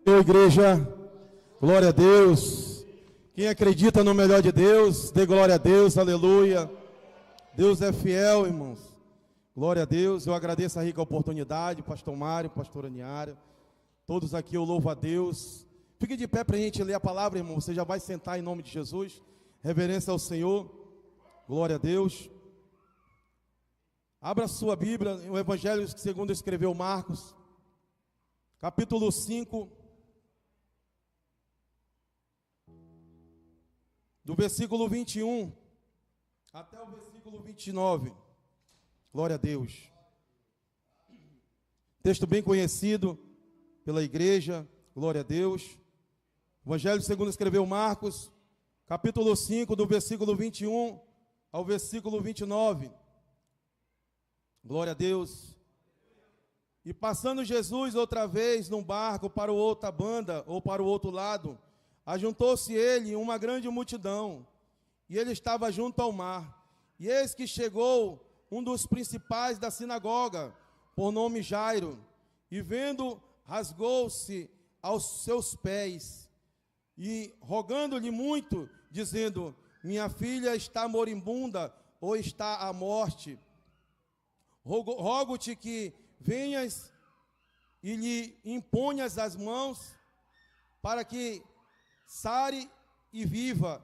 Igreja, glória a Deus. Quem acredita no melhor de Deus, dê glória a Deus, aleluia. Deus é fiel, irmãos. Glória a Deus. Eu agradeço a rica oportunidade, pastor Mário, pastora Niara. Todos aqui eu louvo a Deus. Fique de pé para a gente ler a palavra, irmão. Você já vai sentar em nome de Jesus. Reverência ao Senhor. Glória a Deus. Abra sua Bíblia, o Evangelho segundo escreveu Marcos, capítulo 5. Do versículo 21 até o versículo 29. Glória a Deus. Texto bem conhecido pela igreja. Glória a Deus. Evangelho segundo escreveu Marcos, capítulo 5, do versículo 21 ao versículo 29. Glória a Deus. E passando Jesus outra vez num barco para outra banda, ou para o outro lado, ajuntou-se ele uma grande multidão, e ele estava junto ao mar. E eis que chegou um dos principais da sinagoga, por nome Jairo, e vendo, rasgou-se aos seus pés, e rogando-lhe muito, dizendo: minha filha está moribunda, ou está à morte. Rogo-te que venhas e lhe imponhas as mãos, para que sare e viva,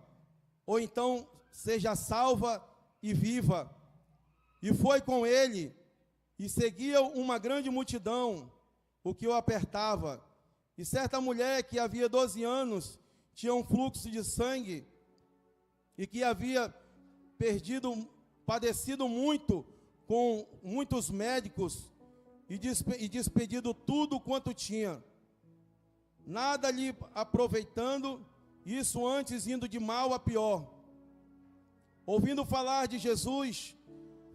ou então seja salva e viva. E foi com ele, e seguia uma grande multidão, o que o apertava. E certa mulher que havia 12 anos, tinha um fluxo de sangue, e que havia padecido muito, com muitos médicos, e despedido tudo quanto tinha, nada lhe aproveitando, isso antes indo de mal a pior. Ouvindo falar de Jesus,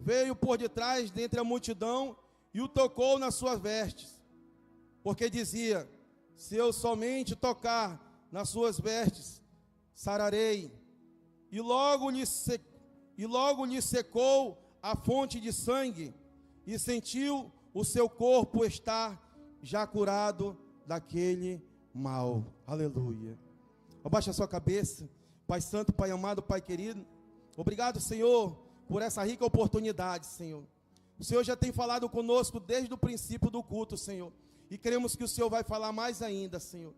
veio por detrás dentre a multidão e o tocou nas suas vestes, porque dizia: se eu somente tocar nas suas vestes, sararei. E logo lhe secou a fonte de sangue, e sentiu o seu corpo estar já curado daquele mal. Aleluia. Abaixa a sua cabeça. Pai santo, Pai amado, Pai querido, obrigado, Senhor, por essa rica oportunidade, Senhor. O Senhor já tem falado conosco desde o princípio do culto, Senhor, e queremos que o Senhor vai falar mais ainda, Senhor.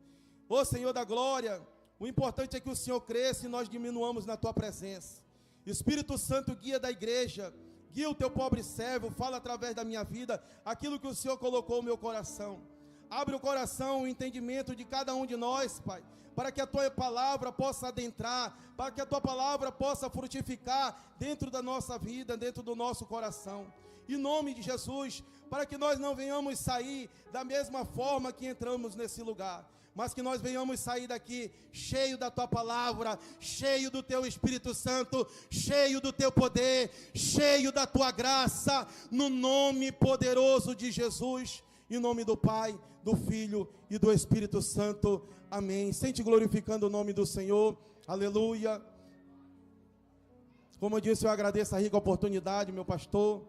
Ô Senhor da glória, o importante é que o Senhor cresça e nós diminuamos na Tua presença. Espírito Santo, guia da igreja, guia o Teu pobre servo, fala através da minha vida aquilo que o Senhor colocou no meu coração. Abre o coração, o entendimento de cada um de nós, Pai, para que a Tua palavra possa adentrar, para que a Tua palavra possa frutificar dentro da nossa vida, dentro do nosso coração. Em nome de Jesus, para que nós não venhamos sair da mesma forma que entramos nesse lugar, mas que nós venhamos sair daqui cheio da Tua palavra, cheio do Teu Espírito Santo, cheio do Teu poder, cheio da Tua graça, no nome poderoso de Jesus, em nome do Pai, do Filho e do Espírito Santo. Amém. Sente glorificando o nome do Senhor. Aleluia. Como eu disse, eu agradeço a rica oportunidade, meu pastor.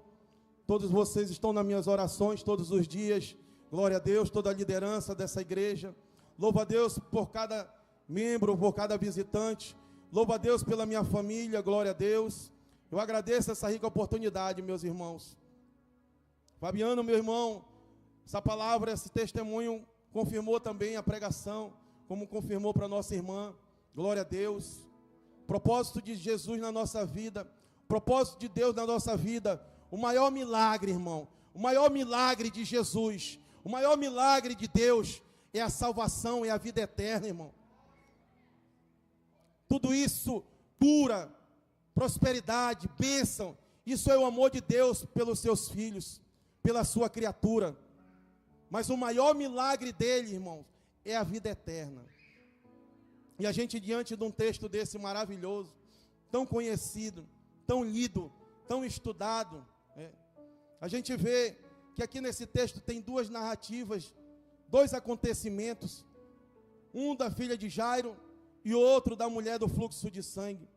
Todos vocês estão nas minhas orações todos os dias. Glória a Deus, toda a liderança dessa igreja. Louvo a Deus por cada membro, por cada visitante. Louvo a Deus pela minha família, glória a Deus. Eu agradeço essa rica oportunidade, meus irmãos. Fabiano, meu irmão, essa palavra, esse testemunho confirmou também a pregação, como confirmou para nossa irmã. Glória a Deus. Propósito de Jesus na nossa vida, propósito de Deus na nossa vida. O maior milagre, irmão, o maior milagre de Jesus, o maior milagre de Deus é a salvação, é a vida eterna, irmão. Tudo isso, cura, prosperidade, bênção, isso é o amor de Deus pelos seus filhos, pela sua criatura. Mas o maior milagre dele, irmãos, é a vida eterna. E a gente, diante de um texto desse maravilhoso, tão conhecido, tão lido, tão estudado, a gente vê que aqui nesse texto tem duas narrativas, dois acontecimentos, um da filha de Jairo e outro da mulher do fluxo de sangue.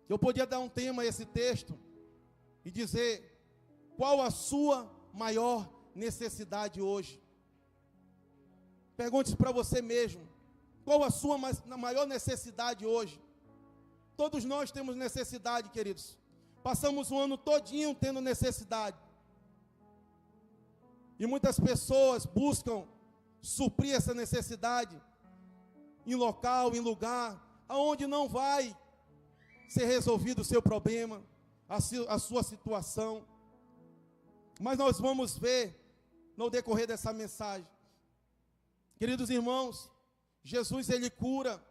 Eu podia dar um tema a esse texto e dizer: qual a sua maior necessidade hoje? Pergunte para você mesmo, qual a sua maior necessidade hoje? Todos nós temos necessidade, queridos. Passamos o ano todinho tendo necessidade. E muitas pessoas buscam suprir essa necessidade em local, em lugar, aonde não vai ser resolvido o seu problema, a sua situação. Mas nós vamos ver no decorrer dessa mensagem. Queridos irmãos, Jesus, ele cura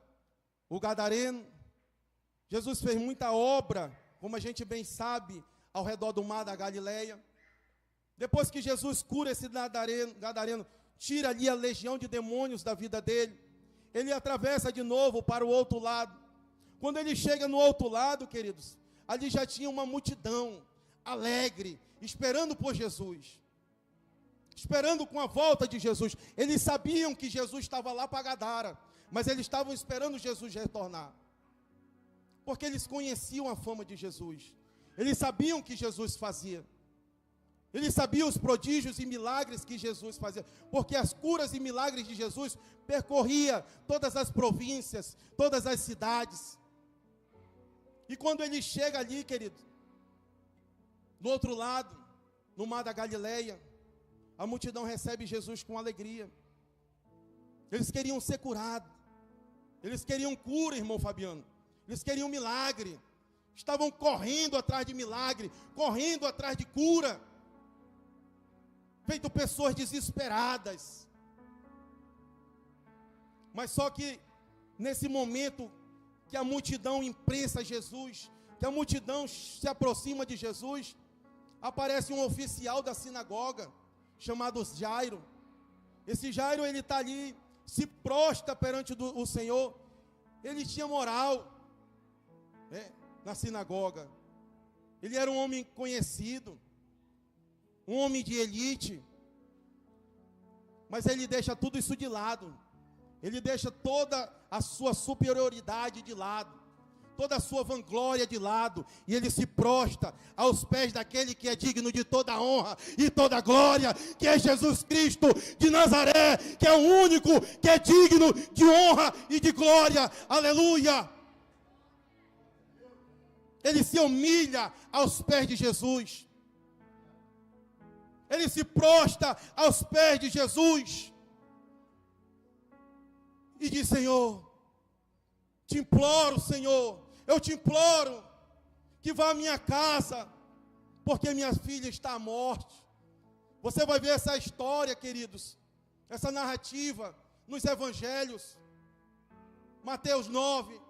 o gadareno. Jesus fez muita obra, como a gente bem sabe, ao redor do mar da Galileia. Depois que Jesus cura esse gadareno, tira ali a legião de demônios da vida dele, ele atravessa de novo para o outro lado. Quando ele chega no outro lado, queridos, ali já tinha uma multidão alegre, esperando por Jesus, esperando com a volta de Jesus. Eles sabiam que Jesus estava lá para Gadara, mas eles estavam esperando Jesus retornar, porque eles conheciam a fama de Jesus, eles sabiam o que Jesus fazia, eles sabiam os prodígios e milagres que Jesus fazia, porque as curas e milagres de Jesus percorria todas as províncias, todas as cidades. E quando ele chega ali, querido, do outro lado, no mar da Galileia, a multidão recebe Jesus com alegria. Eles queriam ser curados, eles queriam cura, irmão Fabiano, eles queriam milagre, estavam correndo atrás de milagre, correndo atrás de cura, feito pessoas desesperadas. Mas só que nesse momento que a multidão imprensa Jesus, que a multidão se aproxima de Jesus, aparece um oficial da sinagoga, chamado Jairo. Esse Jairo, ele está ali, se prostra perante o Senhor. Ele tinha moral, na sinagoga. Ele era um homem conhecido, um homem de elite, mas ele deixa tudo isso de lado. Ele deixa toda a sua superioridade de lado, toda a sua vanglória de lado, e ele se prostra aos pés daquele que é digno de toda a honra e toda a glória, que é Jesus Cristo de Nazaré, que é o único que é digno de honra e de glória. Aleluia! Ele se humilha aos pés de Jesus, ele se prostra aos pés de Jesus e diz: Senhor, te imploro, Senhor, eu te imploro que vá à minha casa, porque minha filha está à morte. Você vai ver essa história, queridos, essa narrativa nos evangelhos, Mateus 9,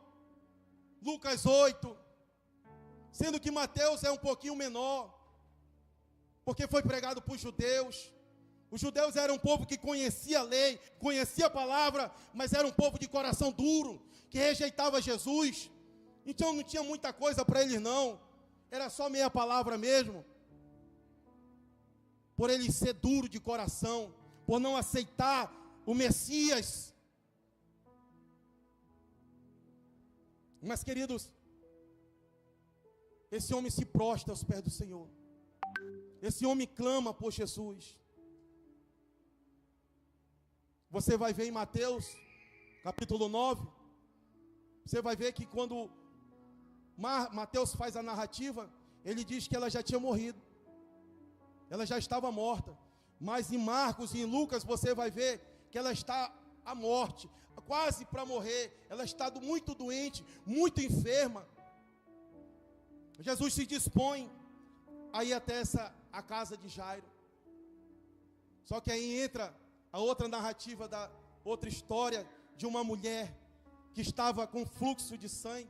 Lucas 8, sendo que Mateus é um pouquinho menor, porque foi pregado por judeus. Os judeus eram um povo que conhecia a lei, conhecia a palavra, mas era um povo de coração duro, que rejeitava Jesus. Então não tinha muita coisa para eles não, era só meia palavra mesmo. Por ele ser duro de coração, por não aceitar o Messias. Mas, queridos, esse homem se prostra aos pés do Senhor. Esse homem clama por Jesus. Você vai ver em Mateus, capítulo 9, você vai ver que quando Mateus faz a narrativa, ele diz que ela já tinha morrido, ela já estava morta. Mas em Marcos e em Lucas você vai ver que ela está à morte, quase para morrer, ela está muito doente, muito enferma. Jesus se dispõe a ir até a casa de Jairo. Só que aí entra a outra narrativa, da outra história de uma mulher que estava com fluxo de sangue,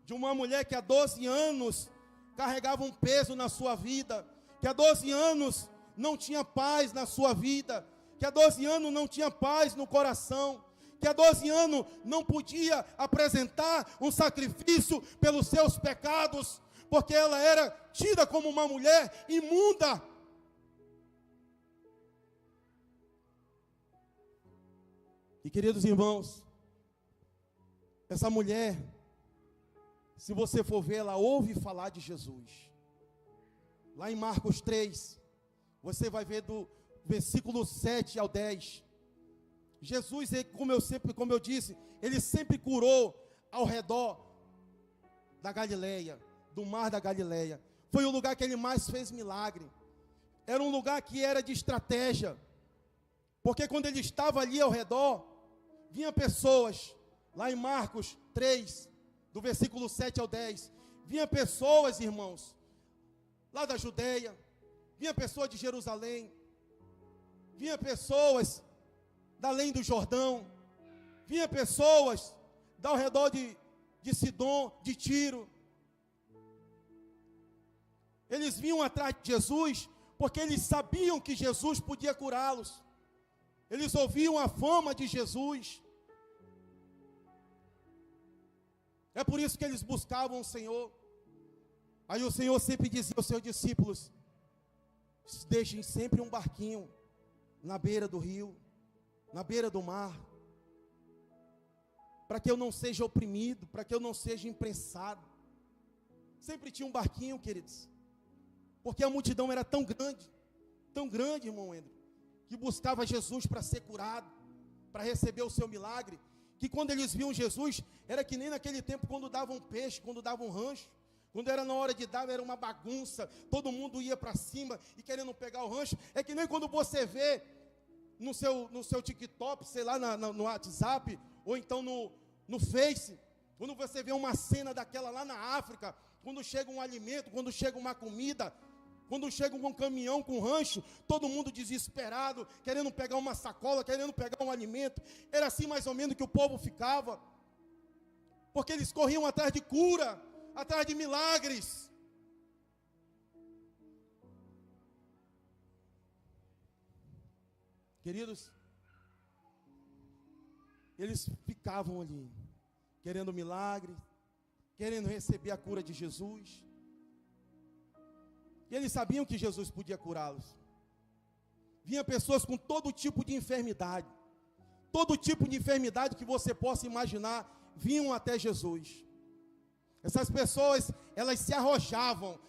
de uma mulher que há 12 anos carregava um peso na sua vida, que há 12 anos não tinha paz na sua vida, que há 12 anos não tinha paz no coração, que há 12 anos não podia apresentar um sacrifício pelos seus pecados, porque ela era tida como uma mulher imunda. E, queridos irmãos, essa mulher, se você for ver, ela ouve falar de Jesus. Lá em Marcos 3, você vai ver do versículo 7 ao 10. Jesus, como eu disse, ele sempre curou ao redor da Galileia, do mar da Galileia. Foi o lugar que ele mais fez milagre. Era um lugar que era de estratégia, porque quando ele estava ali ao redor, vinha pessoas, lá em Marcos 3, do versículo 7 ao 10, vinha pessoas, irmãos, lá da Judeia, vinha pessoas de Jerusalém, vinha pessoas da além do Jordão, vinha pessoas ao redor de Sidom, de Tiro. Eles vinham atrás de Jesus, porque eles sabiam que Jesus podia curá-los. Eles ouviam a fama de Jesus. É por isso que eles buscavam o Senhor. Aí o Senhor sempre dizia aos seus discípulos: deixem sempre um barquinho na beira do rio, na beira do mar, para que eu não seja oprimido, para que eu não seja imprensado. Sempre tinha um barquinho, queridos, porque a multidão era tão grande, irmão André, que buscava Jesus para ser curado, para receber o seu milagre, que quando eles viam Jesus, era que nem naquele tempo quando davam peixe, quando davam rancho, quando era na hora de dar, era uma bagunça, todo mundo ia para cima e querendo pegar o rancho. É que nem quando você vê no seu TikTok, sei lá, no WhatsApp, ou então no Face, quando você vê uma cena daquela lá na África, quando chega um alimento, quando chega uma comida, quando chega um caminhão com rancho, todo mundo desesperado, querendo pegar uma sacola, querendo pegar um alimento. Era assim mais ou menos que o povo ficava, porque eles corriam atrás de cura, atrás de milagres. Queridos, eles ficavam ali, querendo milagre, querendo receber a cura de Jesus. E eles sabiam que Jesus podia curá-los. Vinha pessoas com todo tipo de enfermidade. Todo tipo de enfermidade que você possa imaginar, vinham até Jesus. Essas pessoas, elas se arrojavam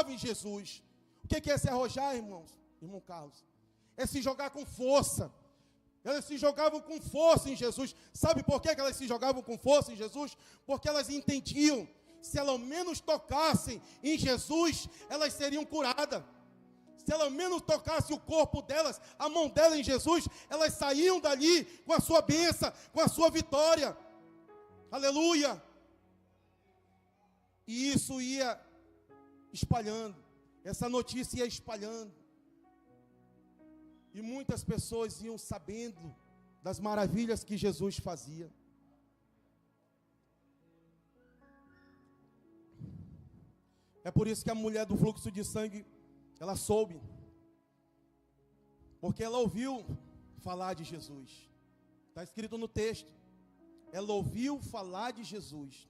em Jesus. O que é se arrojar, irmãos? Irmão Carlos? É se jogar com força. Elas se jogavam com força em Jesus. Sabe por que elas se jogavam com força em Jesus? Porque elas entendiam, se elas menos tocassem em Jesus, elas seriam curadas. Se elas menos tocassem o corpo delas, a mão dela em Jesus, elas saíam dali com a sua bênção, com a sua vitória. Aleluia! E isso ia espalhando, essa notícia ia espalhando. E muitas pessoas iam sabendo das maravilhas que Jesus fazia. É por isso que a mulher do fluxo de sangue, ela soube, porque ela ouviu falar de Jesus. Está escrito no texto, ela ouviu falar de Jesus.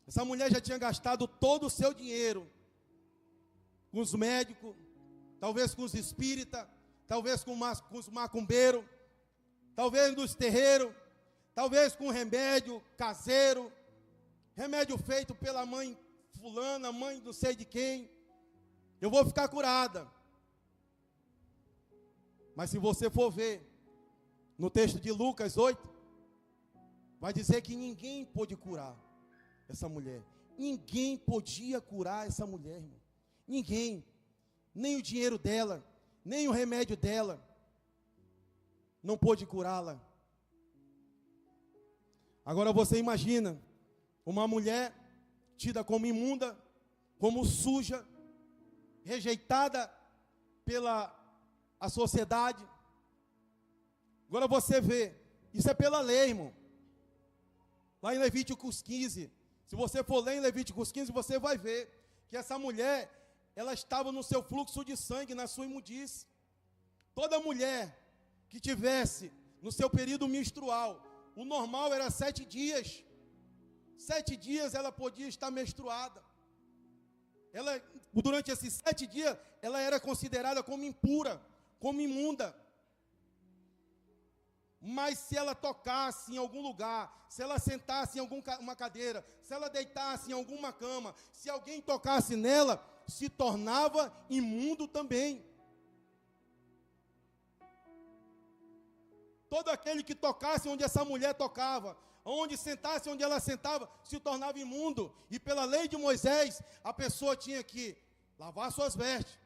Essa mulher já tinha gastado todo o seu dinheiro com os médicos, talvez com os espíritas, talvez com os macumbeiros, talvez nos terreiros, talvez com remédio caseiro, remédio feito pela mãe fulana, mãe não sei de quem. Eu vou ficar curada. Mas se você for ver no texto de Lucas 8, vai dizer que ninguém pôde curar essa mulher. Ninguém podia curar essa mulher, irmão. Ninguém. Nem o dinheiro dela, nem o remédio dela não pôde curá-la. Agora você imagina uma mulher tida como imunda, como suja, rejeitada pela a sociedade. Agora você vê, isso é pela lei, irmão. Lá em Levíticos 15, se você for ler em Levíticos 15, você vai ver que essa mulher, ela estava no seu fluxo de sangue, na sua imundície. Toda mulher que tivesse no seu período menstrual, o normal era 7 dias. 7 dias ela podia estar menstruada. Ela, durante esses 7 dias, ela era considerada como impura, como imunda. Mas se ela tocasse em algum lugar, se ela sentasse em alguma cadeira, se ela deitasse em alguma cama, se alguém tocasse nela, se tornava imundo também. Todo aquele que tocasse onde essa mulher tocava, onde sentasse onde ela sentava, se tornava imundo. E pela lei de Moisés, a pessoa tinha que lavar suas vestes,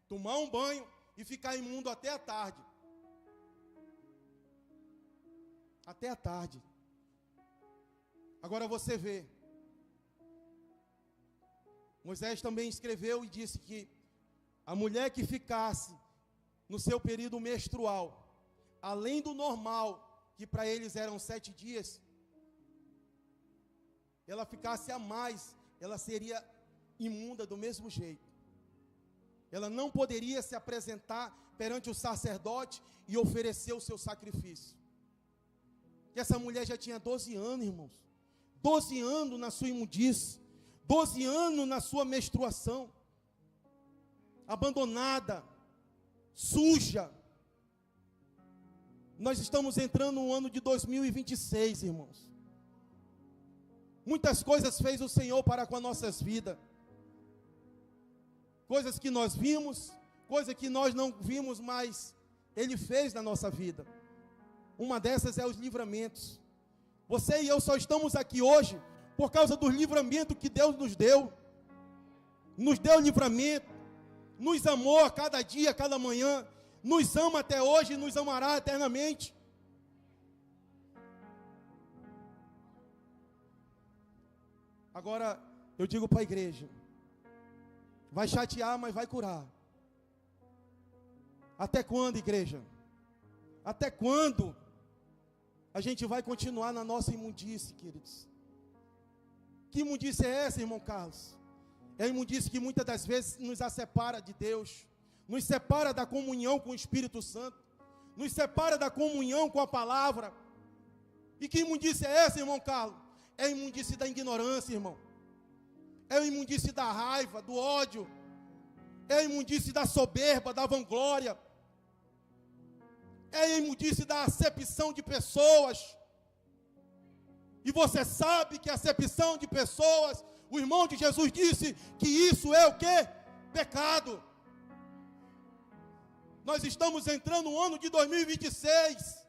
tomar um banho e ficar imundo até a tarde. Até a tarde. Agora você vê, Moisés também escreveu e disse que a mulher que ficasse no seu período menstrual, além do normal, que para eles eram 7 dias, ela ficasse a mais, ela seria imunda do mesmo jeito. Ela não poderia se apresentar perante o sacerdote e oferecer o seu sacrifício. Que essa mulher já tinha 12 anos, irmãos. 12 anos na sua imundice. 12 anos na sua menstruação. Abandonada. Suja. Nós estamos entrando no ano de 2026, irmãos. Muitas coisas fez o Senhor para com as nossas vidas. Coisas que nós vimos, coisas que nós não vimos, mas Ele fez na nossa vida. Uma dessas é os livramentos. Você e eu só estamos aqui hoje por causa do livramento que Deus nos deu. Nos deu livramento, nos amou a cada dia, a cada manhã, nos ama até hoje e nos amará eternamente. Agora, eu digo para a igreja, vai chatear, mas vai curar. Até quando, igreja? Até quando a gente vai continuar na nossa imundície, queridos? Que imundície é essa, irmão Carlos? É a imundície que muitas das vezes nos separa de Deus, nos separa da comunhão com o Espírito Santo, nos separa da comunhão com a palavra. E que imundície é essa, irmão Carlos? É a imundície da ignorância, irmão. É a imundície da raiva, do ódio. É a imundície da soberba, da vanglória. É a imundície da acepção de pessoas. E você sabe que a acepção de pessoas, o irmão de Jesus disse que isso é o quê? Pecado. Nós estamos entrando no ano de 2026.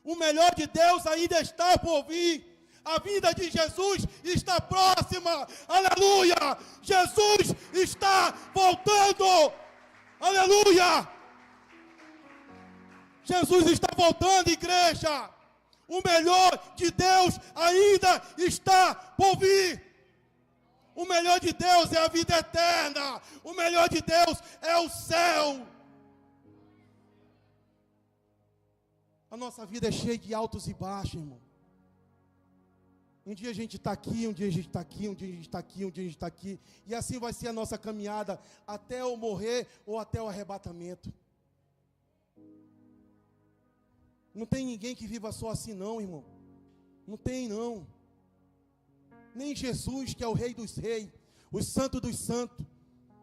O melhor de Deus ainda está por vir. A vinda de Jesus está próxima. Aleluia! Jesus está voltando. Aleluia! Jesus está voltando, igreja. O melhor de Deus ainda está por vir. O melhor de Deus é a vida eterna. O melhor de Deus é o céu. A nossa vida é cheia de altos e baixos, irmão. Um dia a gente está aqui, um dia a gente está aqui, um dia a gente está aqui, um dia a gente está aqui. E assim vai ser a nossa caminhada até o morrer ou até o arrebatamento. Não tem ninguém que viva só assim não, irmão. Não tem não. Nem Jesus, que é o Rei dos Reis, o Santo dos Santos,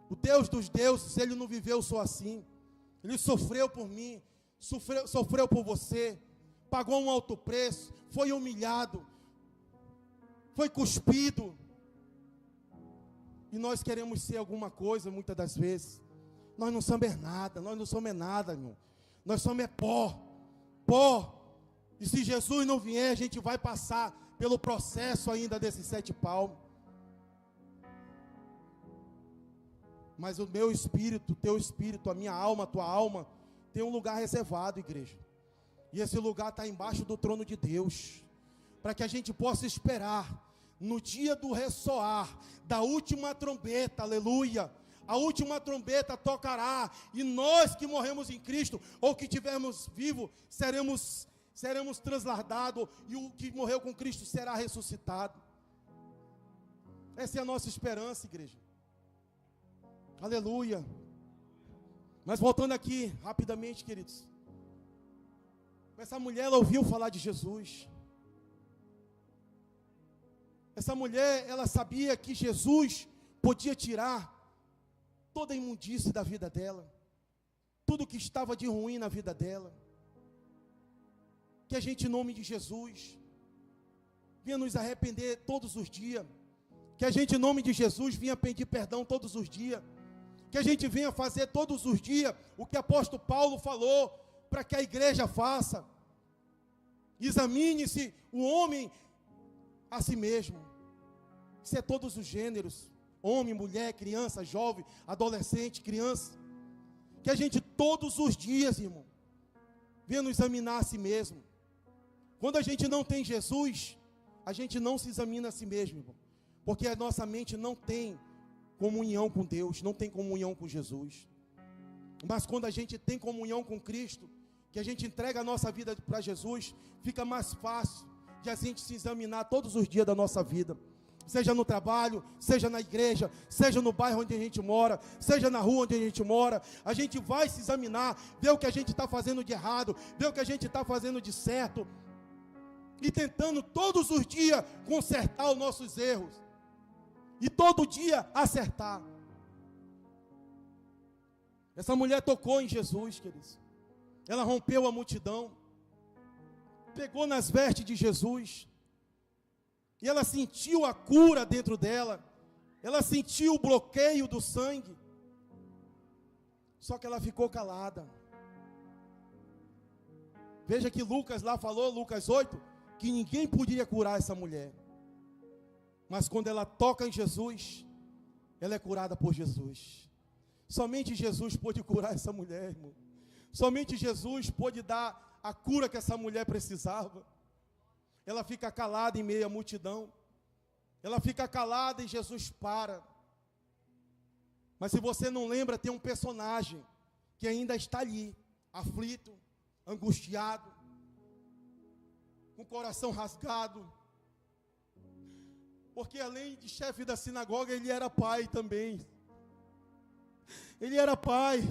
o Deus dos deuses, Ele não viveu só assim. Ele sofreu por mim, sofreu por você, pagou um alto preço, foi humilhado, foi cuspido. E nós queremos ser alguma coisa, muitas das vezes. Nós não somos nada, irmão. Nós somos pó. E se Jesus não vier, a gente vai passar pelo processo ainda desses 7 palmos. Mas o meu espírito, o teu espírito, a minha alma, a tua alma, tem um lugar reservado, igreja. E esse lugar está embaixo do trono de Deus, para que a gente possa esperar no dia do ressoar da última trombeta, aleluia. A última trombeta tocará, e nós que morremos em Cristo, ou que estivermos vivos, seremos transladados, e o que morreu com Cristo será ressuscitado. Essa é a nossa esperança, igreja. Aleluia. Mas voltando aqui, rapidamente, queridos. Essa mulher, ela ouviu falar de Jesus. Essa mulher, ela sabia que Jesus podia tirar toda a imundície da vida dela, tudo que estava de ruim na vida dela. Que a gente, em nome de Jesus, venha nos arrepender todos os dias. Que a gente, em nome de Jesus, venha pedir perdão todos os dias. Que a gente venha fazer todos os dias o que o apóstolo Paulo falou para que a igreja faça. Examine-se o homem a si mesmo. Isso é todos os gêneros. Homem, mulher, criança, jovem, adolescente, criança. Que a gente todos os dias, irmão, venha nos examinar a si mesmo. Quando a gente não tem Jesus, a gente não se examina a si mesmo, irmão. Porque a nossa mente não tem comunhão com Deus, não tem comunhão com Jesus. Mas quando a gente tem comunhão com Cristo, que a gente entrega a nossa vida para Jesus, fica mais fácil de a gente se examinar todos os dias da nossa vida. Seja no trabalho, seja na igreja, seja no bairro onde a gente mora, seja na rua onde a gente mora. A gente vai se examinar, ver o que a gente está fazendo de errado, ver o que a gente está fazendo de certo. E tentando todos os dias consertar os nossos erros. E todo dia acertar. Essa mulher tocou em Jesus, queridos. Ela rompeu a multidão. Pegou nas vestes de Jesus. E ela sentiu a cura dentro dela. Ela sentiu o bloqueio do sangue. Só que ela ficou calada. Veja que Lucas lá falou, Lucas 8, que ninguém podia curar essa mulher. Mas quando ela toca em Jesus, ela é curada por Jesus. Somente Jesus pôde curar essa mulher, irmão. Somente Jesus pôde dar a cura que essa mulher precisava. Ela fica calada em meio à multidão. Ela fica calada e Jesus para. Mas se você não lembra, tem um personagem que ainda está ali, aflito, angustiado, com o coração rasgado. Porque além de chefe da sinagoga, ele era pai também. Ele era pai.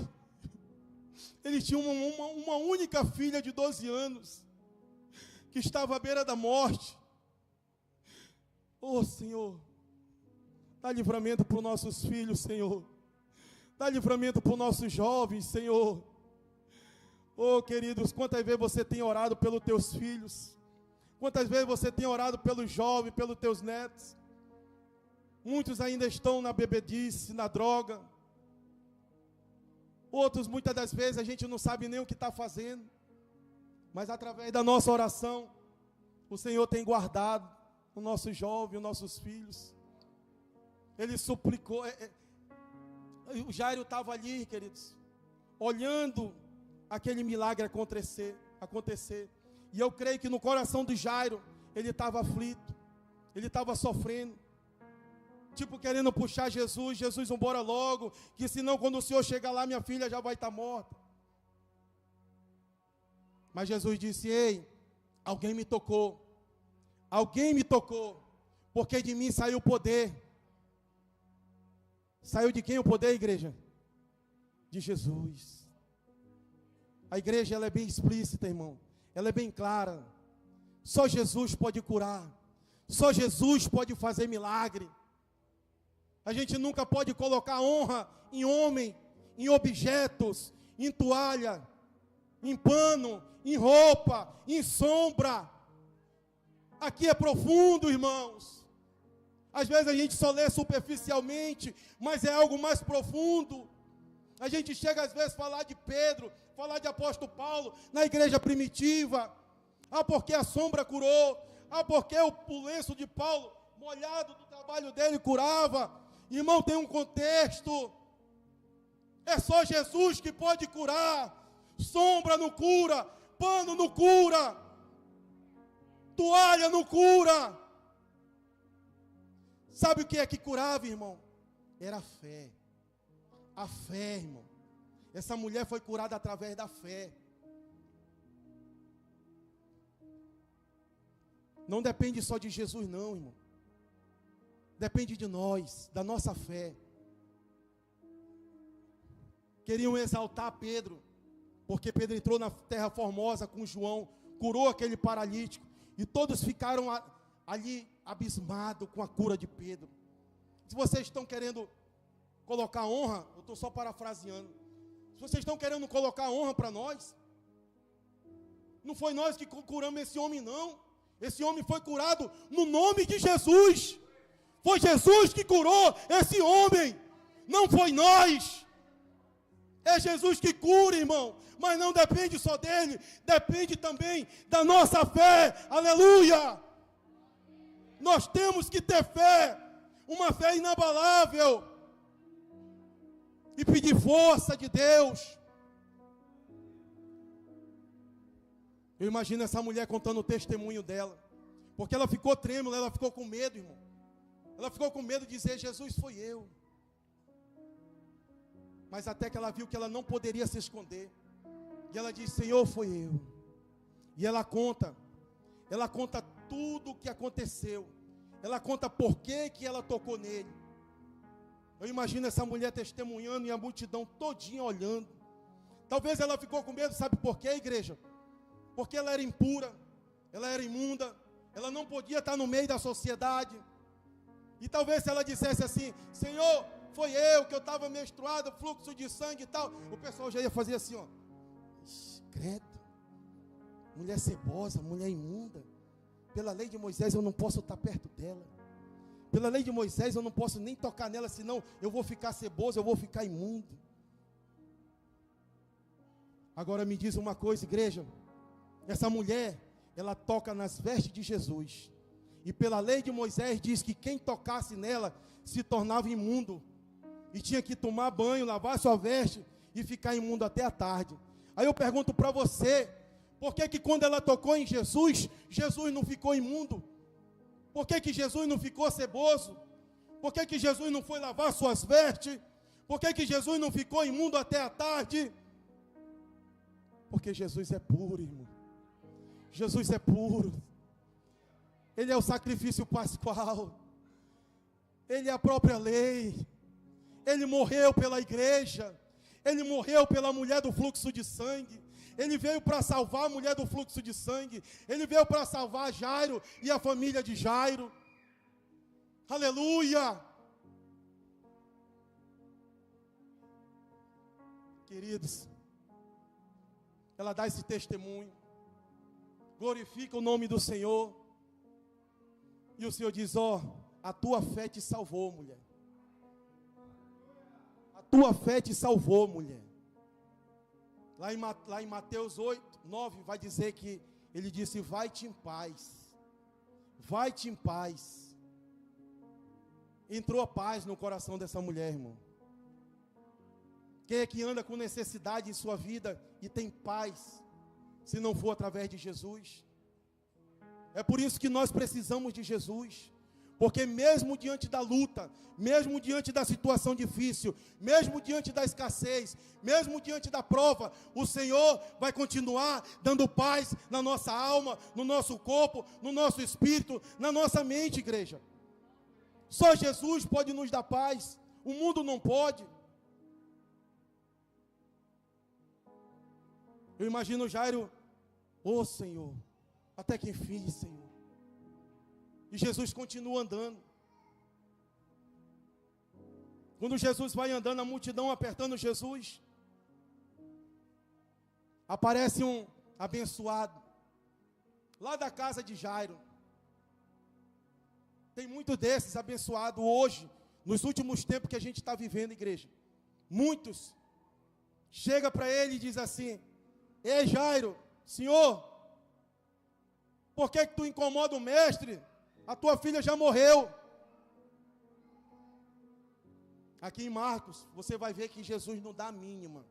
Ele tinha uma única filha de 12 anos, que estava à beira da morte. Oh, Senhor, dá livramento para os nossos filhos, Senhor. Dá livramento para os nossos jovens, Senhor. Oh, queridos, quantas vezes você tem orado pelos teus filhos? Quantas vezes você tem orado pelos jovens, pelos teus netos? Muitos ainda estão na bebedice, na droga. Outros, muitas das vezes, a gente não sabe nem o que está fazendo. Mas através da nossa oração, o Senhor tem guardado o nosso jovem, os nossos filhos. Ele suplicou. O Jairo estava ali, queridos, olhando aquele milagre acontecer. E eu creio que no coração do Jairo, ele estava aflito, ele estava sofrendo. Tipo, querendo puxar Jesus, vambora logo, que senão quando o Senhor chegar lá, minha filha já vai estar morta. Mas Jesus disse: ei, alguém me tocou, porque de mim saiu o poder. Saiu de quem o poder, igreja? De Jesus. A igreja, ela é bem explícita, irmão, ela é bem clara. Só Jesus pode curar, só Jesus pode fazer milagre. A gente nunca pode colocar honra em homem, em objetos, em toalha, em pano, em roupa, em sombra. Aqui é profundo, irmãos. Às vezes a gente só lê superficialmente, mas é algo mais profundo. A gente chega às vezes a falar de Pedro, falar de apóstolo Paulo, na igreja primitiva. Ah, porque a sombra curou. Ah, porque o lenço de Paulo, molhado do trabalho dele, curava. Irmão, tem um contexto. É só Jesus que pode curar. Sombra não cura, pano não cura, toalha não cura. Sabe o que é que curava, irmão? Era a fé. A fé, irmão. Essa mulher foi curada através da fé. Não depende só de Jesus, não, irmão. Depende de nós, da nossa fé. Queriam exaltar Pedro, porque Pedro entrou na terra formosa com João, curou aquele paralítico, e todos ficaram ali abismados com a cura de Pedro. Se vocês estão querendo colocar honra, eu estou só parafraseando, se vocês estão querendo colocar honra para nós, não foi nós que curamos esse homem, não. Esse homem foi curado no nome de Jesus. Foi Jesus que curou esse homem, não foi nós. É Jesus que cura, irmão. Mas não depende só dele, depende também da nossa fé. Aleluia! Nós temos que ter fé, uma fé inabalável, e pedir força de Deus. Eu imagino essa mulher contando o testemunho dela, porque ela ficou trêmula, ela ficou com medo, irmão. Ela ficou com medo de dizer: Jesus, foi eu. Mas até que ela viu que ela não poderia se esconder, e ela disse: Senhor, foi eu. E ela conta tudo o que aconteceu, ela conta por que ela tocou nele. Eu imagino essa mulher testemunhando e a multidão todinha olhando. Talvez ela ficou com medo, sabe por quê, igreja? Porque ela era impura, ela era imunda, ela não podia estar no meio da sociedade. E talvez se ela dissesse assim: Senhor, foi eu que eu estava menstruado, fluxo de sangue e tal, o pessoal já ia fazer assim, ó: credo, mulher cebosa, mulher imunda, pela lei de Moisés eu não posso estar perto dela, pela lei de Moisés eu não posso nem tocar nela, senão eu vou ficar ceboso, eu vou ficar imundo. Agora me diz uma coisa, igreja, essa mulher, ela toca nas vestes de Jesus, e pela lei de Moisés diz que quem tocasse nela se tornava imundo, e tinha que tomar banho, lavar sua veste e ficar imundo até a tarde. Aí eu pergunto para você: por que quando ela tocou em Jesus, Jesus não ficou imundo? Por que Jesus não ficou ceboso? Por que Jesus não foi lavar suas vestes? Por que Jesus não ficou imundo até a tarde? Porque Jesus é puro, irmão. Jesus é puro. Ele é o sacrifício pascual. Ele é a própria lei. Ele morreu pela igreja. Ele morreu pela mulher do fluxo de sangue. Ele veio para salvar a mulher do fluxo de sangue. Ele veio para salvar Jairo e a família de Jairo. Aleluia! Queridos, ela dá esse testemunho, glorifica o nome do Senhor, e o Senhor diz: ó, a tua fé te salvou, mulher. A tua fé te salvou, mulher. Lá em Mateus 8, 9, vai dizer que ele disse: vai-te em paz. Vai-te em paz. Entrou a paz no coração dessa mulher, irmão. Quem é que anda com necessidade em sua vida e tem paz, se não for através de Jesus? É por isso que nós precisamos de Jesus. Porque mesmo diante da luta, mesmo diante da situação difícil, mesmo diante da escassez, mesmo diante da prova, o Senhor vai continuar dando paz na nossa alma, no nosso corpo, no nosso espírito, na nossa mente, igreja. Só Jesus pode nos dar paz, o mundo não pode. Eu imagino Jairo: ô Senhor, até que enfim, Senhor. E Jesus continua andando. Quando Jesus vai andando, a multidão apertando Jesus, aparece um abençoado, lá da casa de Jairo. Tem muito desses abençoados hoje, nos últimos tempos que a gente está vivendo, igreja. Muitos. Chega para ele e diz assim: ei Jairo, Senhor, por que tu incomoda o mestre? A tua filha já morreu. Aqui em Marcos, você vai ver que Jesus não dá a mínima.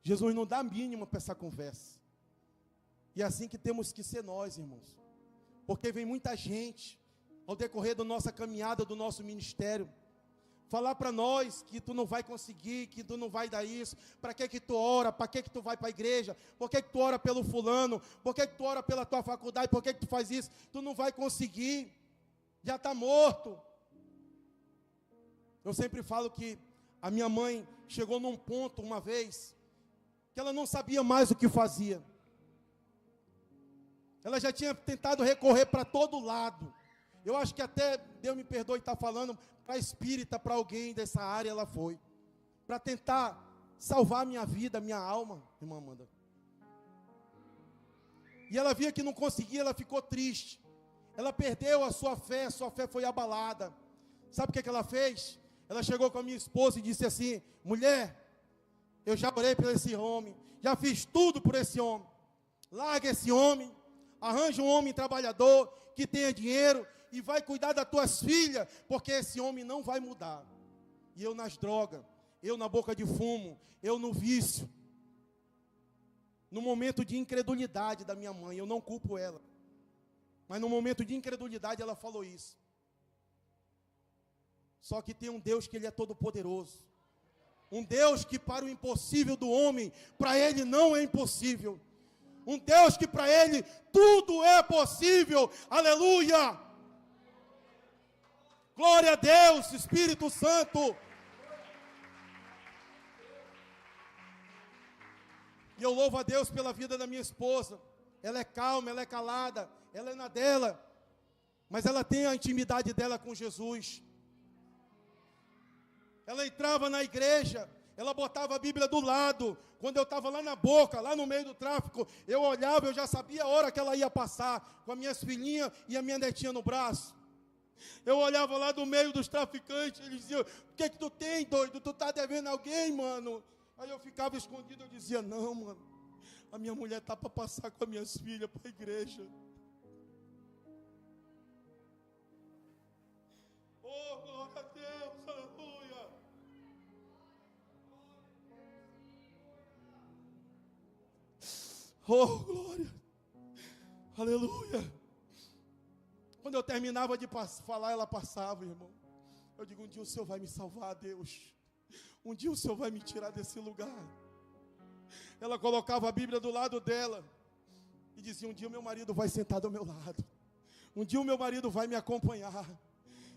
Jesus não dá a mínima para essa conversa. E é assim que temos que ser nós, irmãos. Porque vem muita gente, ao decorrer da nossa caminhada, do nosso ministério, falar para nós que tu não vai conseguir, que tu não vai dar isso. Para que tu ora? Para que tu vai para a igreja? Por que tu ora pelo fulano? Por que tu ora pela tua faculdade? Por que tu faz isso? Tu não vai conseguir. Já está morto. Eu sempre falo que a minha mãe chegou num ponto uma vez que ela não sabia mais o que fazia. Ela já tinha tentado recorrer para todo lado. Eu acho que até, Deus me perdoe estar falando, para espírita, para alguém dessa área ela foi. Para tentar salvar a minha vida, a minha alma, irmã Amanda. E ela via que não conseguia, ela ficou triste. Ela perdeu a sua fé foi abalada. Sabe o que ela fez? Ela chegou com a minha esposa e disse assim: mulher, Eu já orei por esse homem, já fiz tudo por esse homem. Larga esse homem, arranja um homem trabalhador, que tenha dinheiro, e vai cuidar das tuas filhas, porque esse homem não vai mudar. E eu nas drogas, eu na boca de fumo, eu no vício. No momento de incredulidade da minha mãe, eu não culpo ela. Mas no momento de incredulidade ela falou isso. Só que tem um Deus que Ele é todo poderoso. Um Deus que para o impossível do homem, para Ele não é impossível. Um Deus que para Ele tudo é possível. Aleluia! Glória a Deus, Espírito Santo. E eu louvo a Deus pela vida da minha esposa. Ela é calma, ela é calada, ela é na dela. Mas ela tem a intimidade dela com Jesus. Ela entrava na igreja, ela botava a Bíblia do lado. Quando eu estava lá na boca, lá no meio do tráfico, eu olhava, eu já sabia a hora que ela ia passar, com as minhas filhinhas e a minha netinha no braço. Eu olhava lá do meio dos traficantes, eles diziam: o que tu tem, doido? Tu tá devendo alguém, mano? Aí eu ficava escondido, eu dizia: não, mano, a minha mulher tá para passar com as minhas filhas para a igreja. Oh, glória a Deus, aleluia. Oh, glória, aleluia. Quando eu terminava de falar, ela passava, irmão. Eu digo: um dia o Senhor vai me salvar, Deus. Um dia o Senhor vai me tirar desse lugar. Ela colocava a Bíblia do lado dela e dizia: um dia o meu marido vai sentar do meu lado. Um dia o meu marido vai me acompanhar.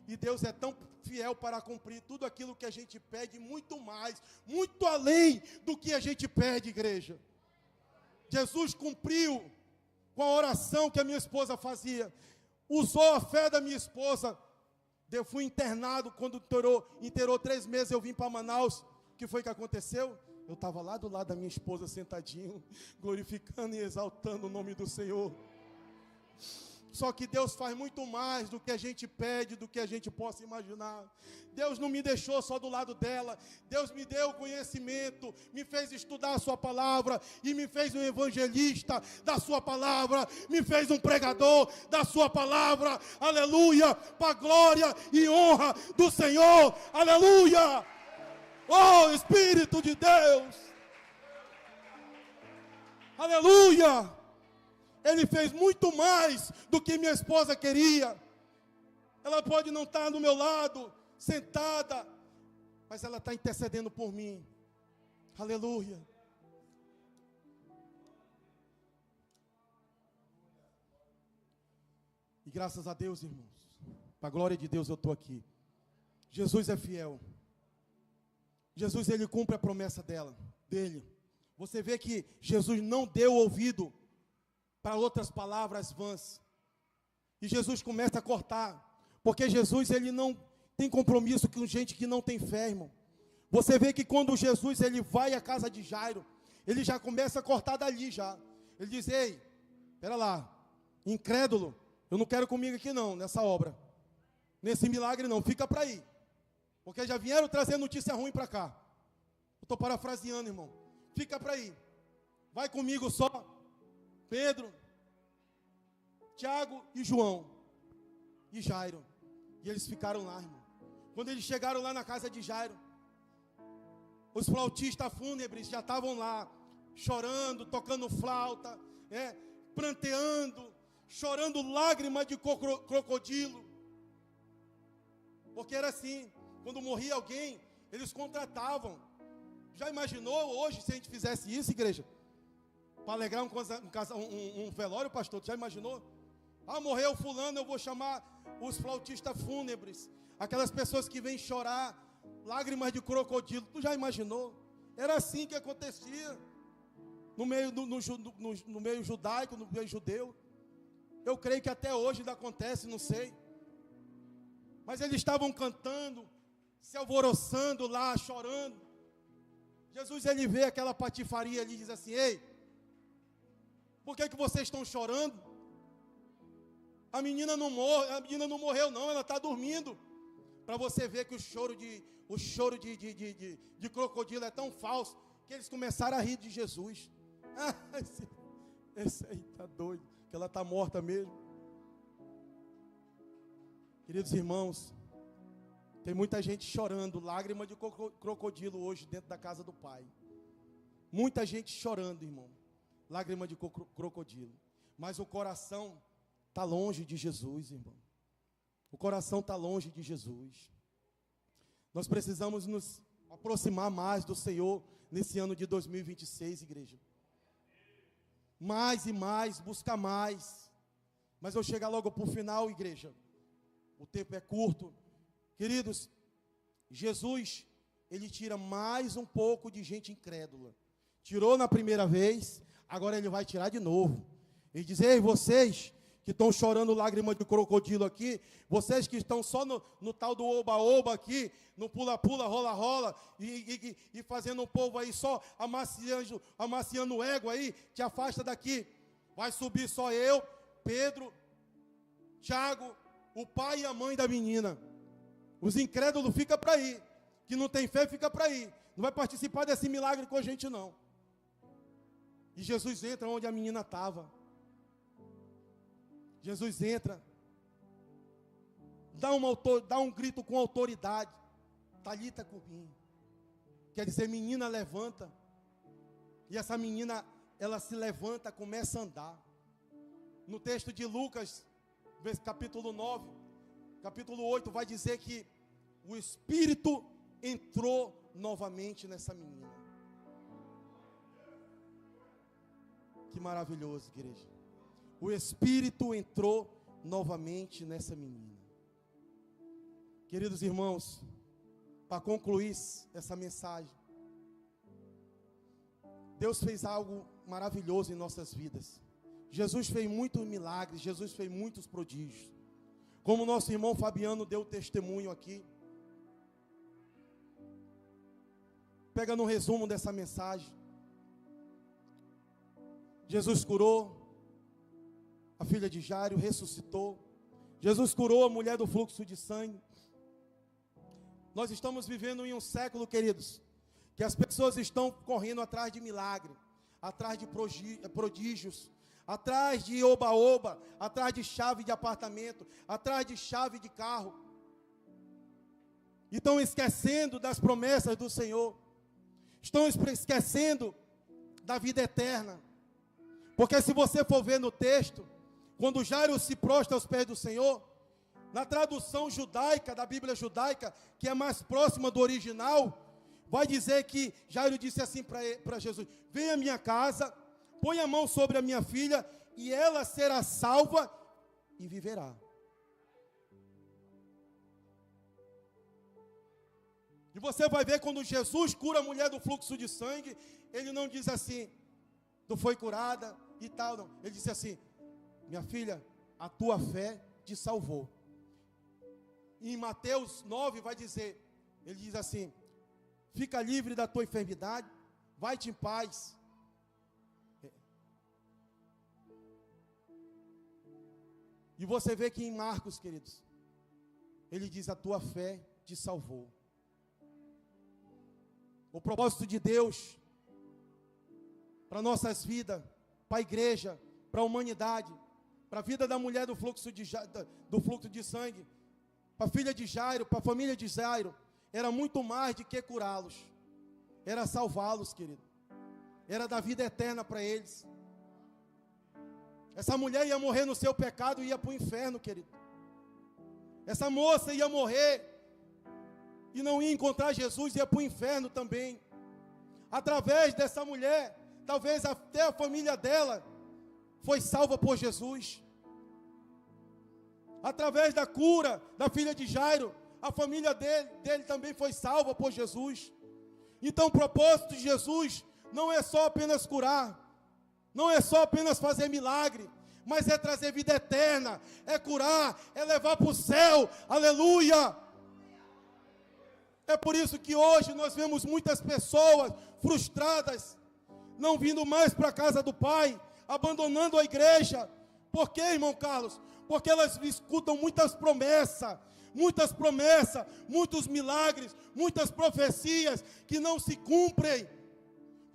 E Deus é tão fiel para cumprir tudo aquilo que a gente pede, muito mais, muito além do que a gente pede, igreja. Jesus cumpriu com a oração que a minha esposa fazia. Usou a fé da minha esposa. Eu fui internado, quando inteirou 3 meses, eu vim para Manaus. O que foi que aconteceu? Eu estava lá do lado da minha esposa, sentadinho, glorificando e exaltando o nome do Senhor. Só que Deus faz muito mais do que a gente pede, do que a gente possa imaginar. Deus não me deixou só do lado dela. Deus me deu conhecimento, me fez estudar a sua palavra e me fez um evangelista da sua palavra, me fez um pregador da sua palavra. Aleluia! Para a glória e honra do Senhor. Aleluia! Oh, Espírito de Deus! Aleluia! Ele fez muito mais do que minha esposa queria. Ela pode não estar do meu lado, sentada, mas ela está intercedendo por mim. Aleluia. E graças a Deus, irmãos, para a glória de Deus eu estou aqui. Jesus é fiel. Jesus, Ele cumpre a promessa dele. Você vê que Jesus não deu ouvido para outras palavras vãs. E Jesus começa a cortar. Porque Jesus, Ele não tem compromisso com gente que não tem fé, irmão. Você vê que quando Jesus, Ele vai à casa de Jairo, Ele já começa a cortar dali já. Ele diz: ei, espera lá, incrédulo, eu não quero comigo aqui não, nessa obra. Nesse milagre não, fica para aí. Porque já vieram trazer notícia ruim para cá. Eu estou parafraseando, irmão. Fica para aí. Vai comigo só Pedro, Tiago e João e Jairo. E eles ficaram lá, irmão. Quando eles chegaram lá na casa de Jairo, os flautistas fúnebres já estavam lá, chorando, tocando flauta, pranteando, chorando lágrimas de crocodilo. Porque era assim, quando morria alguém, eles contratavam. Já imaginou hoje se a gente fizesse isso, igreja? Para alegrar um velório, pastor, já imaginou? Ah, morreu fulano, eu vou chamar os flautistas fúnebres, aquelas pessoas que vêm chorar, lágrimas de crocodilo. Tu já imaginou? Era assim que acontecia no meio, no meio judaico, no meio judeu. Eu creio que até hoje ainda acontece, não sei. Mas eles estavam cantando, se alvoroçando lá, chorando. Jesus, ele vê aquela patifaria ali e diz assim: ei, por que vocês estão chorando? A menina não morreu não, ela está dormindo. Para você ver que o choro de crocodilo é tão falso, que eles começaram a rir de Jesus. Esse aí está doido, que ela está morta mesmo. Queridos irmãos, tem muita gente chorando, lágrima de crocodilo hoje dentro da casa do Pai. Muita gente chorando, irmão, lágrima de crocodilo. Mas o coração está longe de Jesus, irmão. O coração está longe de Jesus. Nós precisamos nos aproximar mais do Senhor nesse ano de 2026, igreja. Mais e mais, buscar mais. Mas eu chego logo para o final, igreja. O tempo é curto. Queridos, Jesus, Ele tira mais um pouco de gente incrédula. Tirou na primeira vez, agora Ele vai tirar de novo. Ele diz: ei, vocês que estão chorando lágrima de crocodilo aqui, vocês que estão só no tal do oba-oba aqui, no pula-pula, rola-rola, e fazendo um povo aí só amaciando o ego aí, te afasta daqui. Vai subir só eu, Pedro, Tiago, o pai e a mãe da menina. Os incrédulos ficam para aí, que não tem fé fica para aí, não vai participar desse milagre com a gente não. E Jesus entra onde a menina estava. Jesus entra, dá um grito com autoridade, Talita cumi, quer dizer, menina, levanta. E essa menina, ela se levanta, começa a andar. No texto de Lucas, capítulo 9, capítulo 8, vai dizer que o Espírito entrou novamente nessa menina. Que maravilhoso, igreja. O Espírito entrou novamente nessa menina. Queridos irmãos, para concluir essa mensagem, Deus fez algo maravilhoso em nossas vidas. Jesus fez muitos milagres, Jesus fez muitos prodígios. Como o nosso irmão Fabiano deu testemunho aqui. Pega no resumo dessa mensagem. Jesus curou a filha de Jairo, ressuscitou. Jesus curou a mulher do fluxo de sangue. Nós estamos vivendo em um século, queridos, que as pessoas estão correndo atrás de milagre, atrás de prodígios, atrás de oba-oba, atrás de chave de apartamento, atrás de chave de carro. E estão esquecendo das promessas do Senhor. Estão esquecendo da vida eterna. Porque se você for ver no texto, quando Jairo se prostra aos pés do Senhor, na tradução judaica, da Bíblia judaica, que é mais próxima do original, vai dizer que Jairo disse assim para Jesus: venha à minha casa, põe a mão sobre a minha filha, e ela será salva e viverá. E você vai ver quando Jesus cura a mulher do fluxo de sangue, Ele não diz assim: tu foi curada e tal, não. Ele disse assim: minha filha, a tua fé te salvou. E em Mateus 9 vai dizer, ele diz assim: fica livre da tua enfermidade, vai-te em paz. E você vê que em Marcos, queridos, ele diz: a tua fé te salvou. O propósito de Deus para nossas vidas, para a igreja, para a humanidade, para a vida da mulher do fluxo de sangue, para a filha de Jairo, para a família de Jairo, era muito mais do que curá-los, era salvá-los, querido, era dar vida eterna para eles. Essa mulher ia morrer no seu pecado e ia para o inferno, querido. Essa moça ia morrer e não ia encontrar Jesus, ia para o inferno também. Através dessa mulher, talvez até a família dela foi salva por Jesus. Através da cura da filha de Jairo, a família dele também foi salva por Jesus. Então o propósito de Jesus não é só apenas curar, não é só apenas fazer milagre, mas é trazer vida eterna, é curar, é levar para o céu, aleluia. É por isso que hoje nós vemos muitas pessoas frustradas, não vindo mais para a casa do Pai, abandonando a igreja. Por quê, irmão Carlos? Porque elas escutam muitas promessas, muitos milagres, muitas profecias que não se cumprem.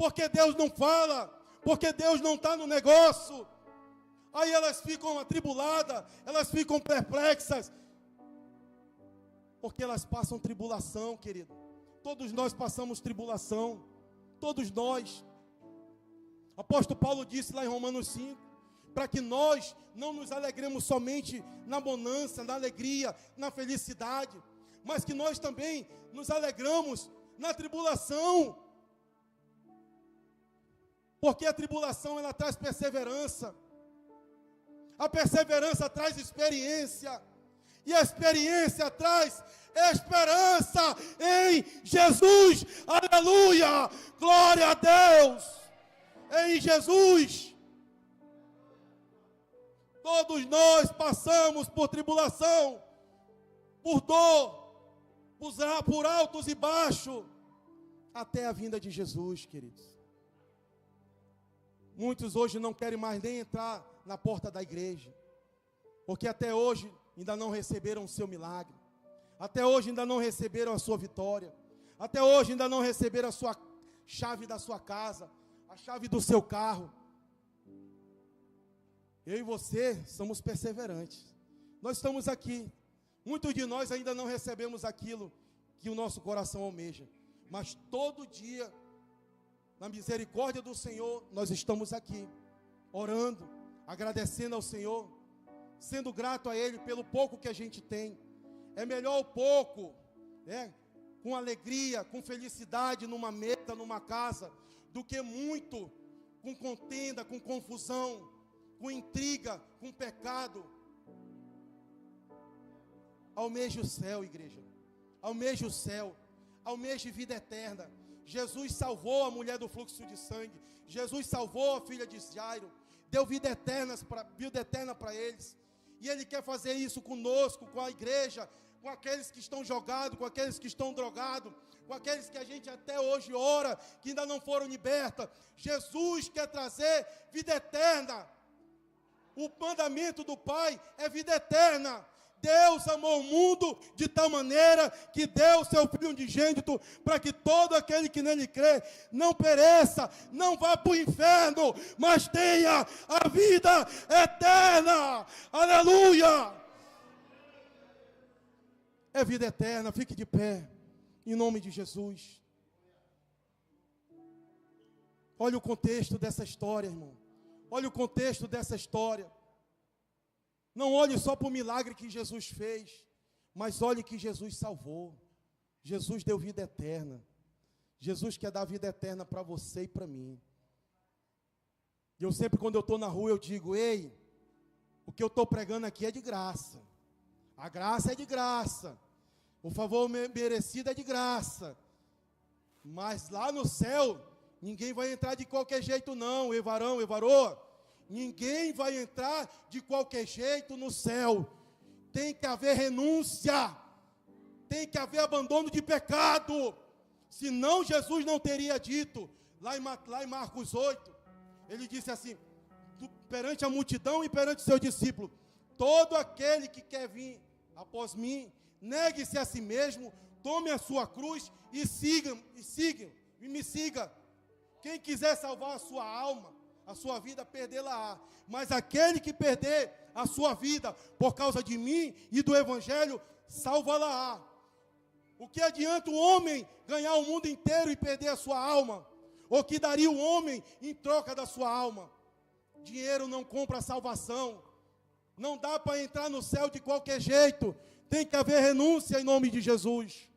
porque Deus não fala, porque Deus não está no negócio. Aí elas ficam atribuladas, elas ficam perplexas, porque elas passam tribulação, querido. Todos nós passamos tribulação, todos nós. O apóstolo Paulo disse lá em Romanos 5, para que nós não nos alegremos somente na bonança, na alegria, na felicidade, mas que nós também nos alegramos na tribulação, porque a tribulação ela traz perseverança, a perseverança traz experiência, e a experiência traz esperança em Jesus, aleluia, glória a Deus, em Jesus. Todos nós passamos por tribulação, por dor, por altos e baixos, até a vinda de Jesus, queridos. Muitos hoje não querem mais nem entrar na porta da igreja, porque até hoje ainda não receberam o seu milagre, até hoje ainda não receberam a sua vitória, até hoje ainda não receberam a sua chave da sua casa, a chave do seu carro. Eu e você somos perseverantes. Nós estamos aqui. Muitos de nós ainda não recebemos aquilo que o nosso coração almeja. Mas todo dia, na misericórdia do Senhor, nós estamos aqui, orando, agradecendo ao Senhor, sendo grato a Ele pelo pouco que a gente tem. É melhor o pouco, com alegria, com felicidade numa mesa, numa casa, do que muito com contenda, com confusão, com intriga, com pecado. Almeje o céu, igreja. Almeje o céu. Almeje vida eterna. Jesus salvou a mulher do fluxo de sangue. Jesus salvou a filha de Jairo. Deu vida eterna para eles. E Ele quer fazer isso conosco, com a igreja, com aqueles que estão jogados, com aqueles que estão drogados, com aqueles que a gente até hoje ora, que ainda não foram libertos. Jesus quer trazer vida eterna. O mandamento do Pai é vida eterna. Deus amou o mundo de tal maneira que deu o seu Filho unigênito para que todo aquele que nele crê não pereça, não vá para o inferno, mas tenha a vida eterna. Aleluia! É vida eterna. Fique de pé, em nome de Jesus. Olha o contexto dessa história, irmão. Olha o contexto dessa história. Não olhe só para o milagre que Jesus fez, mas olhe que Jesus salvou. Jesus deu vida eterna. Jesus quer dar vida eterna para você e para mim. E eu sempre, quando eu estou na rua, eu digo: ei, o que eu estou pregando aqui é de graça. A graça é de graça. O favor merecido é de graça. Mas lá no céu, ninguém vai entrar de qualquer jeito não, Evarão, Evarô. Ninguém vai entrar de qualquer jeito no céu. Tem que haver renúncia. Tem que haver abandono de pecado. Senão Jesus não teria dito, lá em Marcos 8, ele disse assim, perante a multidão e perante seus discípulos: todo aquele que quer vir após mim, negue-se a si mesmo, tome a sua cruz e me siga. Quem quiser salvar a sua alma, a sua vida, perdê-la-á. Mas aquele que perder a sua vida por causa de mim e do Evangelho, salva-la-á. O que adianta o homem ganhar o mundo inteiro e perder a sua alma? O que daria o homem em troca da sua alma? Dinheiro não compra a salvação. Não dá para entrar no céu de qualquer jeito. Tem que haver renúncia em nome de Jesus.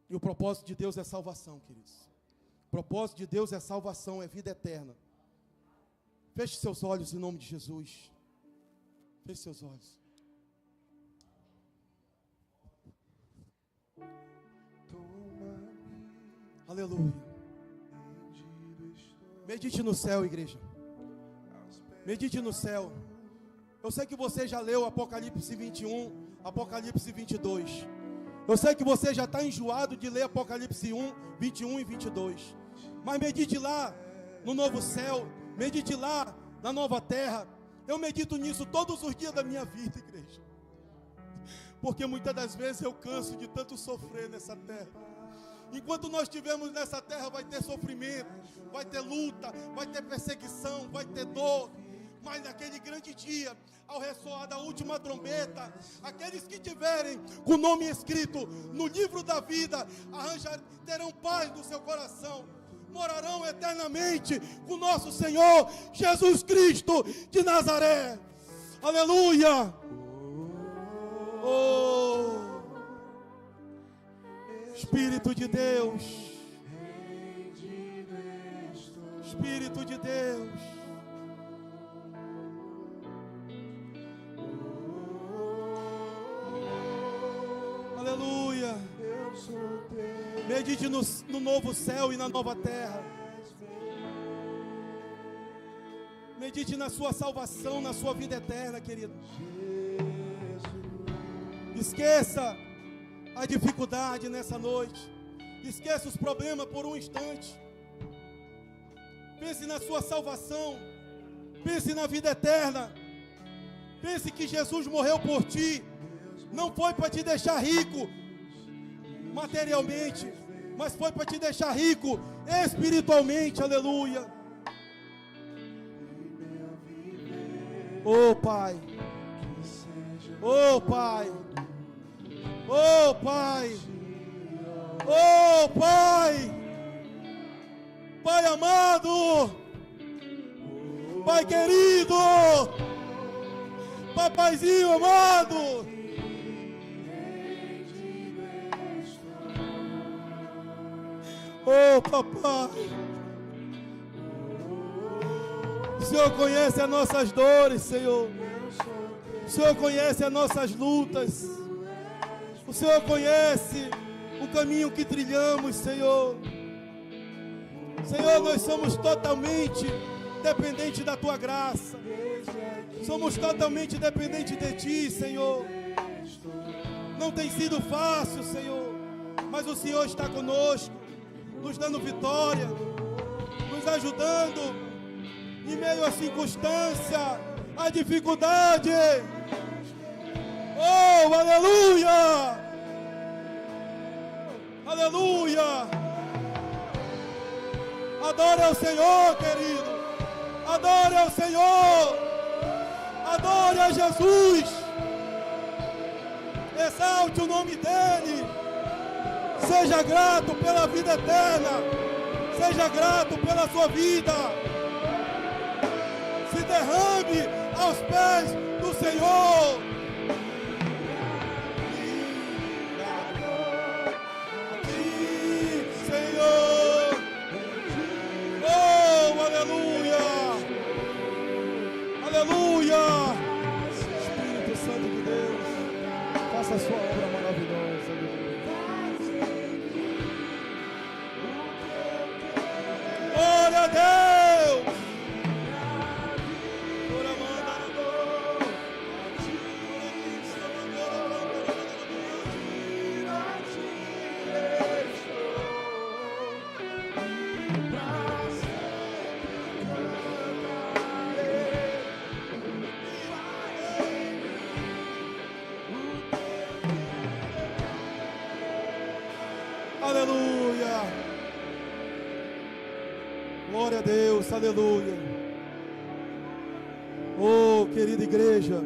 E o propósito de Deus é salvação, queridos. O propósito de Deus é salvação, é vida eterna. Feche seus olhos em nome de Jesus. Feche seus olhos. Aleluia. Medite no céu, igreja. Medite no céu. Eu sei que você já leu Apocalipse 21, Apocalipse 22. Eu sei que você já está enjoado de ler Apocalipse 1, 21 e 22. Mas medite lá no novo céu. Medite lá na nova terra. Eu medito nisso todos os dias da minha vida, igreja. Porque muitas das vezes eu canso de tanto sofrer nessa terra. Enquanto nós estivermos nessa terra, vai ter sofrimento, vai ter luta, vai ter perseguição, vai ter dor. Mas naquele grande dia, ao ressoar da última trombeta, aqueles que tiverem o nome escrito no livro da vida, terão paz no seu coração, morarão eternamente com nosso Senhor Jesus Cristo de Nazaré. Aleluia! Oh, Espírito de Deus, Espírito de Deus, aleluia. Medite no novo céu e na nova terra. Medite na sua salvação, na sua vida eterna, querido. Esqueça a dificuldade nessa noite. Esqueça os problemas por um instante. Pense na sua salvação. Pense na vida eterna. Pense que Jesus morreu por ti. Não foi para te deixar rico materialmente, mas foi para te deixar rico espiritualmente. Aleluia. Oh Pai, oh Pai, oh Pai, oh Pai, Pai amado, Pai querido, Papaizinho amado, oh papai, o Senhor conhece as nossas dores, Senhor. O Senhor conhece as nossas lutas. O Senhor conhece o caminho que trilhamos, Senhor. Senhor, nós somos totalmente dependentes da Tua graça. Somos totalmente dependentes de Ti, Senhor. Não tem sido fácil, Senhor, mas o Senhor está conosco, nos dando vitória, nos ajudando em meio à circunstância, à dificuldade. Oh, aleluia! Aleluia! Adore ao Senhor, querido. Adore ao Senhor. Adore a Jesus. Exalte o nome dEle. Seja grato pela vida eterna. Seja grato pela sua vida. Se derrame aos pés do Senhor. Sim, Senhor. Oh, aleluia. Aleluia. Espírito Santo de Deus, faça a sua obra maravilhosa. Glória a Deus. Aleluia. Glória a Deus, aleluia. Oh, querida igreja,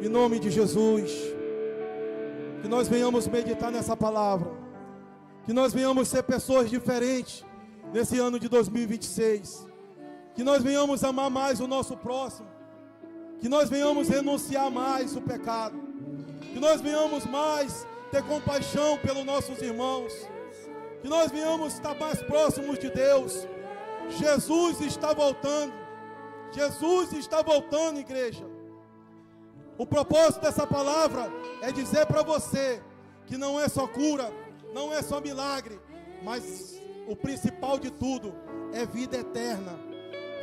em nome de Jesus, que nós venhamos meditar nessa palavra, que nós venhamos ser pessoas diferentes nesse ano de 2026, que nós venhamos amar mais o nosso próximo, que nós venhamos renunciar mais o pecado, que nós venhamos mais ter compaixão pelos nossos irmãos, que nós venhamos estar mais próximos de Deus. Jesus está voltando. Jesus está voltando, igreja. O propósito dessa palavra é dizer para você que não é só cura, não é só milagre, mas o principal de tudo é vida eterna.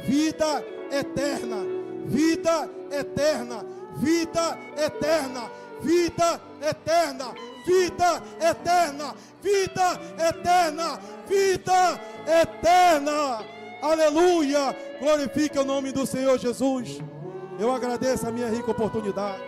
Vida eterna, vida eterna, vida eterna, vida eterna, vida eterna, vida eterna, vida eterna. Aleluia! Glorifique o nome do Senhor Jesus. Eu agradeço a minha rica oportunidade.